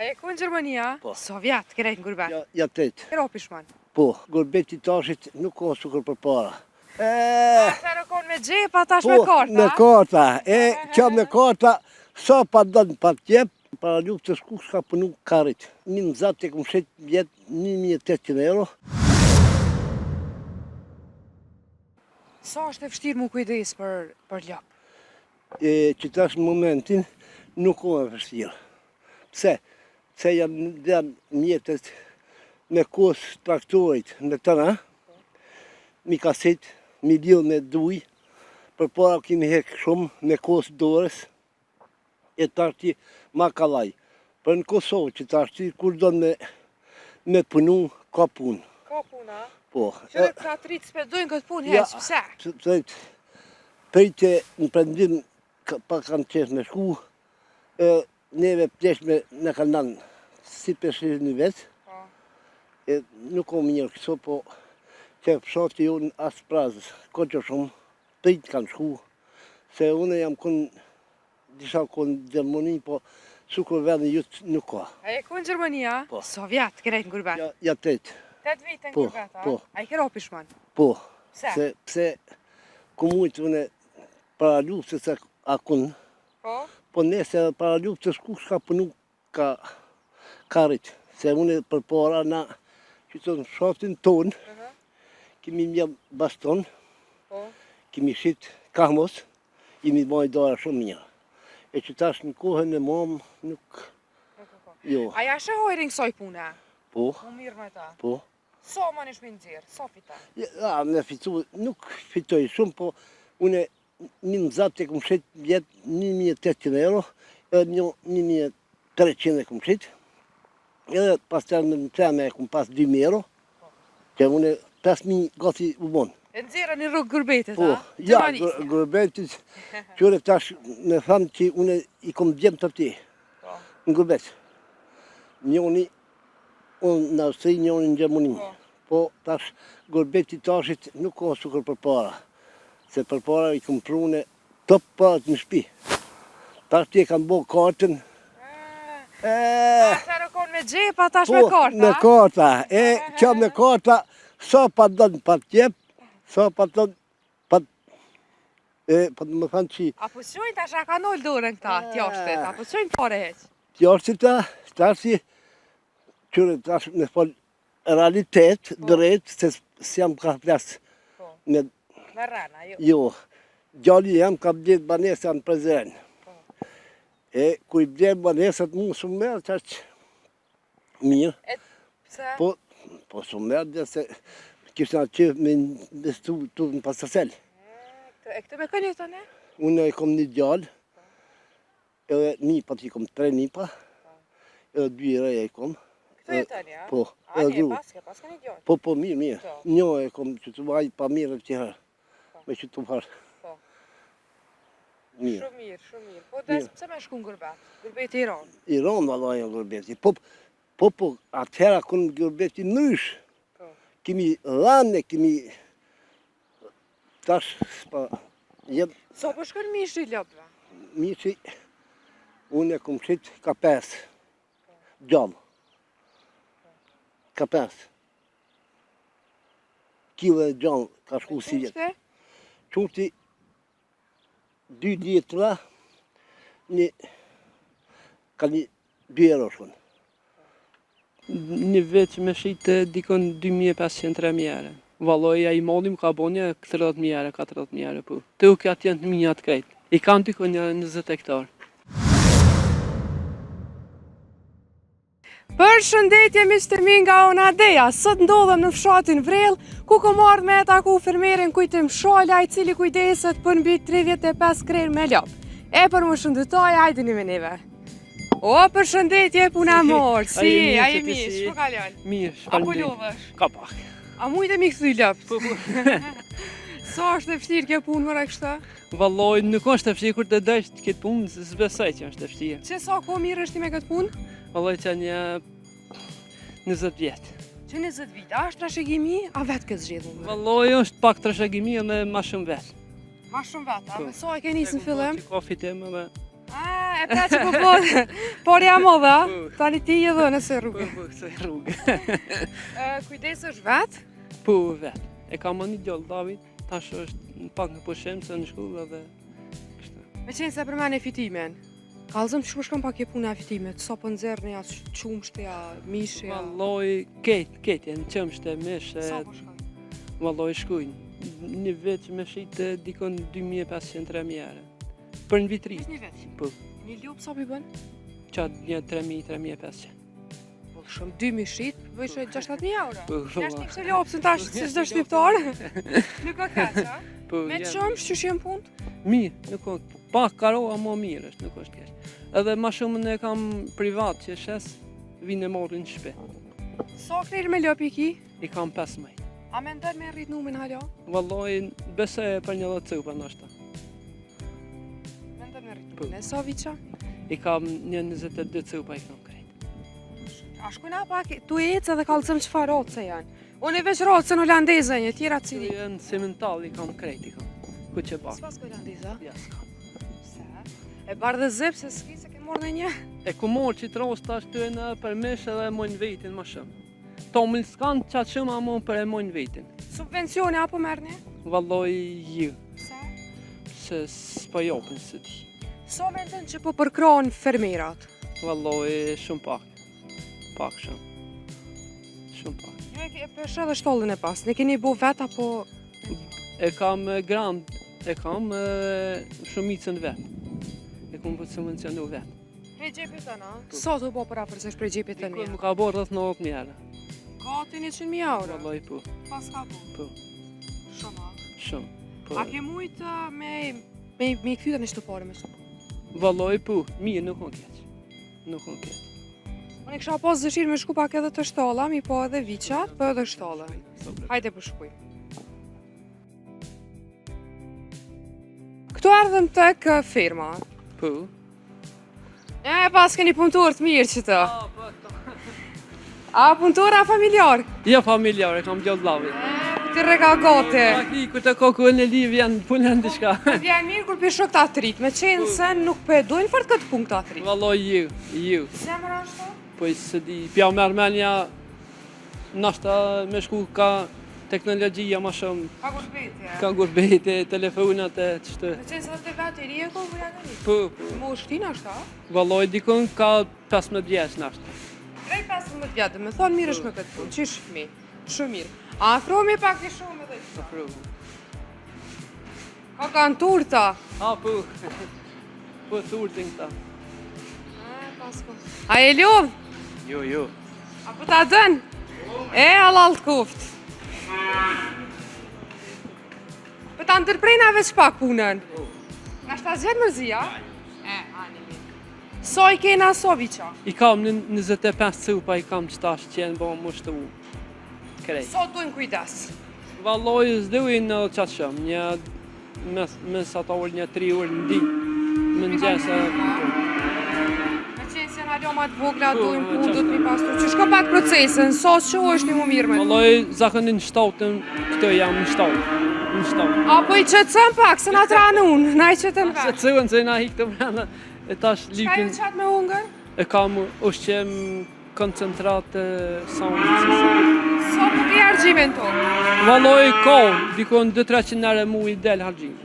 E ku në Gjermania? Po. Sovjet, krejt në gurbet. Ja tret. Ropi shman. Po, gurbeti tashit nuk ka sukur për para. Atëherë konë me gjepa, tash me karta. Me karta. Kjo me karta, sa pa dënë pa tjep, para luftës ku s'ka punu karit. Një nëzat e këmë shetë vjetë 1.800 euro. Sa është e vështirë mu kujdes për ljop? Që tash në momentin nuk ka e vështirë. Pse? Se janë dhe mjetët me kos traktorit në tëna, mi kaset, mi bil me duj, për para kemi hek shumë me kos dorës, e tashti ma kalaj. Për në Kosovë që tashti, kur do me punu, ka punë. Ka puna? Po. Që ka të rritë spedojnë këtë punë, heq, pëse? Pejte në prendim, pa kanë qesh me shku, neve pleshme në kanë nanë, si përshirin një vetë, nuk o mirë këso, po që fshati ju në asë prazës, ko që shumë, pejtë kanë shku, se une jam kënë, disa kënë Gjermoni, po sukur vedhe jutë nuk ka. E ku në Gjermania? Po. Sovjet, krejt në gurbet. Ja tret. 8 vite në gurbet, a? Po. A i ke ropi shman? Po. Pse? Pse ku mujtë une para luftës e akun, po nese para luftës ku s'ka punu ka karit, se une për para na që të në shaftin tonë, kemi mjë baston, kemi shit kahmos, jemi bajt dara shumë mirë. E që tash në kohën e mamë nuk... Jo. A ja shëhojrin kësoj puna? Po. Mu mirë me ta? Po. So ma nishme nëzirë, so fita? Ja, me fitu, nuk fitoj shumë, po une një nëzat e këmë shetë vjetë 1.800 euro, edhe 1.300 e këmë shetë, edhe pas të në teme e këmë pas 2.000 euro, që une 5.000 gati u bonë. E nëzira një rrugë gërbetit, Po, a? ja, gërbetit, qëre tash me thamë që une i kom djemë të ti, në gërbet. Njoni, unë në Austri, njoni në Gjermani. Po, tash gërbetit tashit nuk ka sukur për para, se për para i kom prune top parat në shpi. Tash ti e kam bo kartën. Atëherë konë me gjepa, tash me karta? Po, me karta. Kjo me karta, sa pa dënë pa tjep, sa pa dënë pa... Po të më thanë që... A pësojnë tash a ka nollë dorën këta, tjashtet, a pësojnë pare heq? Tjashtet ta, tash si... Qyre tash me fol realitet, drejt, se s'jam ka flasë me... Me rana, jo? Jo. Gjalli jam ka bledh banesa në prezren. E ku i bledh banesat mu shumë merë, qash... Mirë. E pëse? Po shumë merë dhe se... Kishtë nga qef me bestu tu në pasasel. E këtë me kënë jetën e? Unë e kom një gjallë, edhe nipa t'i kom 3 nipa, edhe 2 reja i kom. Këtë jetën, ja? Po, edhe dru. Pas ka një gjallë? Po, mirë. Një e kom që të vaj pa mirë të tjera, me që të farë. Mirë. Shumë mirë. Po, des pëse me shku në gërbet? Gërbet i Iran? Iran valla e gërbeti. Po, atëhera kënë gërbeti nësh. Kemi lanë, kemi... Tash, s'pa... So po shkën mishë i lopëve? Mishë, unë e kom shetë ka 5. Gjallë. Ka 5. Kile gjallë ka shku si jetë. Qurti 2 djetra, ka një 2 euro shkën. Një vetë me shite dikon 2.500-3.000 euro. Valoj, a i modim ka bonja 30.000 euro, 40.000 euro po. Të u ka tjenë të minjat krejt. I kanë dikon një 20 hektar. Për shëndetje Mr. Minga Onadeja, sot ndodhem në fshatin Vrell, ku ko marrë me taku fermerin Kujtim Shala, i cili kujdeset për mbi 35 krejnë me lop. E për më shëndetoj, hajde një me neve. O, për shëndetje puna morë, si, a i mirë, shpo kalon? Mirë, A po lovësh? Ka pak. A mujtë mi këthy lopë? Sa është e fështirë kjo punë mëra kështë? Valoj, nuk është e fështirë kur të dajsh të këtë punë, zbesaj që është e fështirë. Që sa ko mirë është ti me këtë punë? Valoj që një 20 vjetë. Që 20 vite, a është trashëgimi, a vetë këtë zhjedhu më? Valoj, është pak trashëgimi edhe ma shumë vetë. Ma shumë vetë, a sa e ke njësë në fillim? Që kofit e më me... E pra që po, por jam edhe, tani ti je dhe nëse rrugë. Po, se rrugë. Kujdesesh vet? Po, vetë. E kam një djallë David, tash është në pak në pushim se në shkollë dhe kështu. Me qenë se për mene fitimin, kallëzëm që shkon pak e puna e fitimit, sa për nxerrni ja qumshtja, mishja. Valloj, ketë, në qëmshte, mishe, Sa po shkon? valloj shkujnë. Një vit që me shite dikon 2500-3000 euro. Për në vitri. Një vet. Po, Një ljub sa për bën? qatë një 3000-3500. Po shumë 2000 shit, vëshë 60.000 euro. Po, Nesh një kështë ljopsën tash, si çdo shqiptar. Nuk ka kaç, a? po, Me jam- qëmsh që shenë punë? Mirë, nuk është. Pak karoa më mirë është, nuk është keq. Edhe ma shumë ne kam privat që shes, vinë e morin në shpe. Sa krejrë me ljopi ki? I kam 15. A me ndër me rrit numin halo? Valloj, besoj për një dhe cupa nështë. Me ndër me rrit Po. numin. E sa viqa? I kam një 22 cupa i kam krejt. A shkuna pak, tu e ecë edhe kallëzëm qëfar roce janë. Unë e veç rocën holandeze një, tjera Që cili. janë simental i kam krejt i kam. Ku që bak. S'pas holandeza? Ja, s'kam. Se? E bardh dhe zip se s'ki se ke morë në një. E ku morë që të rost tash të e në për mish edhe mojnë vetin ma shumë. Tomil s'kan qatë shumë a mon për e mojnë vetin. Subvencione apo merrni? Valloj ju, Se? se s'po jopin së ti. So me ndën që po përkrohen fermerat? Valloj shumë pak. Pak shumë. Shumë pak. Ju e ke përshë edhe shtollën e pas, ne keni bo vet apo... E kam grand, e kam shumicën vetë. E kom për subvencionu vetë. Prej gjepit të na? Sa të bo për afërsesh prej gjepit të Dikon mija? më ka borë rrëth 90.000 euro. Gati 100.000 euro? Valloj po, Pas ka bo? po, Shumë a? shumë. Po, A ke mujtë me i këthyta në shtëpare me shtëpare? valloj po, mirë nuk on keq. Nuk on keq. Unë e kisha pas dëshirë me shku pak edhe të shtolla, mi po edhe viqat, po edhe shtolla. Hajde për shkuj. Këtu ardhëm tek firma. Po. E, pas keni punëtor të mirë që të. A punëtor a familjar? Ja familjar, e kam gjallë lavit. Ti rega gati. Aki, ku të koku në liv janë punën në shka. Vjen mirë kur pishok të atrit, me qenë se nuk pe dojnë fort këtë punkt të atrit. Valloj ju. Zemër ashtu? Po i së di, pja mërmenja, nashta me shku ka teknologjia ma shumë, Ka gurbetje. ka gurbete, telefonat e qështë. Me qenë se dhe të vetë i rije ko vërja në një. Po, Mu shtin ashtu? valloj dikon ka 15 vjeç nashta. Prej 15 vjetë, me thonë mirë është me këtë punë, qish fmi? Shumë mirë. Afromi pak i shumë edhe Sa qëta. pruvu. Ka kanë turta. A, po, po turtin këta. A e ljodh? Jo. A po ta dën? E, halal të kuft. Po ta ndërprejna veç pak punën. Nga shta zhjetë mërzia? E, animi. So i kena so viqa? I kam në 25 cupa, i kam qëtash qenë bo më shtu krejt. So dujnë kujdes? Valloj s'duin në qatë shumë, një mes ato orë një 3 orë në ditë. Më në gjesë. Me qenë se në ma të vogla Po, dujnë me punë, qasë. du të mi pasur. Që shko pak procesin, so që është një më mirë me. Valloj zakonin në shtatën, këto jam në shtatë. Në shtatë. Apo i qëtësën pak, se na të ranë unë, na i qëtën Se vetë. cëvën se na hikë të brenda, e tash Qka ju lipin, qatë me ungër? e kam ushqem koncentratë sound. So po ke argjimin to? Valloj ka, dikon 200-300 nare mu i del hargjim.